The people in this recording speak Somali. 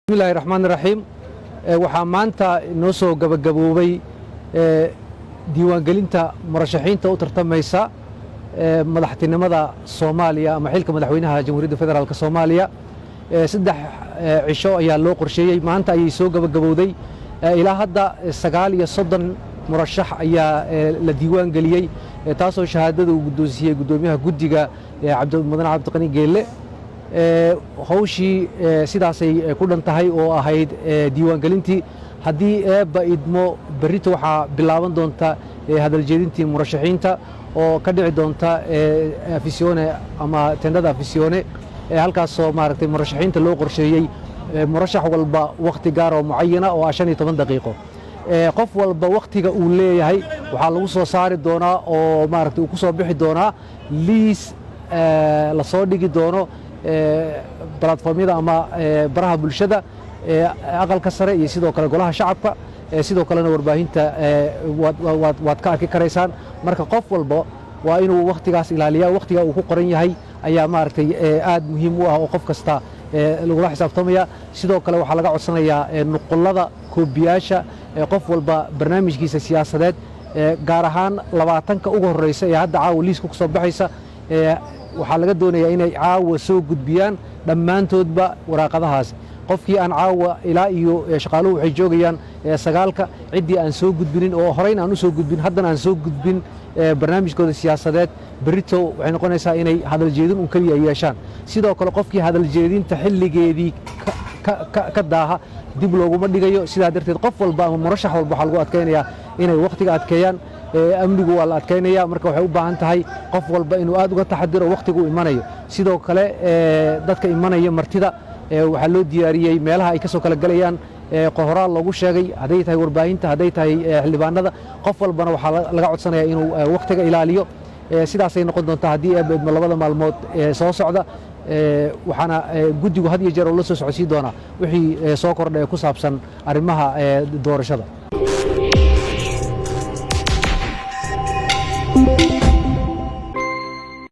bismillahi raxmaani raxiim waxaa maanta noo soo gabagaboobay diiwaangelinta murashaxiinta u tartamaysa madaxtinimada Soomaaliya ama xilka madaxweynaha Jamhuuriyadda Federaalka Soomaaliya saddex cisho ayaa loo qorsheeyay maanta ayay soo gabagabowday ilaa hadda 39 murashax ayaa la diiwaan geliyay taasoo shahaadada uu guddoonsiyay gudoomiyaha guddiga Cabdimudane Cabdiqani Geelle hawshii sidaasay ku dhantahay oo ahayd diiwaangelintii haddii eebba idmo berrito waxaa bilaaban doonta hadal jeedintii murashaxiinta oo ka dhici doonta afisione ama tendada afisione halkaasoo maaragtay murashaxiinta loo qorsheeyey murashax walba waqti gaar oo mucayana oo 15 daqiiqo qof walba waqtiga uu leeyahay waxaa lagu soo saari doonaa oo maaragtay uu ku soo bixi doonaa liis la soo dhigi doono platformyada ama baraha bulshada aqalka sare iyo sidoo kale golaha shacabka sidoo kalena warbaahinta waad ka arki karaysaan marka qof walba waa inuu waqtigaas ilaaliyaa waqtiga uu ku qoran yahay ayaa maaragtay aad muhiim u ah oo qof kasta lagula xisaabtamaya sidoo kale waxaa laga codsanayaa nuqulada koobiyaasha qof walba barnaamijkiisa siyaasadeed gaar ahaan 20ka ugu horeysa ee hadda caawa liiska ku soo baxaysa waxaa laga doonayaa inay caawa soo gudbiyaan dhammaantoodba waraaqadahaas qofkii aan caawa ilaa iyo shaqaaluhu waxay joogayaan 9ka ciddii aan soo gudbinin oo horeyna aan u soo gudbin haddana aan soo gudbin barnaamijkooda siyaasadeed berrito waxay noqonaysaa inay hadal jeedin un kaliya ay yeeshaan sidoo kale qofkii hadal jeedinta xilligeedii ka daaha dib looguma dhigayo sidaa darteed qof walba ama murashax walba waxaa lagu adkaynayaa inay waqtiga adkeeyaan amnigu waa la adkaynaya marka waxay u baahan tahay qof walba inuu aad uga taxadiro waqtigu imanayo sidoo kale dadka imanaya martida waxaa loo diyaariyey meelaha ay ka soo kala galayaan qoraal loogu sheegay hadday tahay warbaahinta hadday tahay xildhibaanada qof walbana waxaa laga codsanayaa inuu waqtiga ilaaliyo sidaasay noqon doontaa haddii eebba labada maalmood soo socda waxaana guddigu had iyo jeer oo la soo socodsiin doonaa wixii soo kordha ee ku saabsan arrimaha doorashada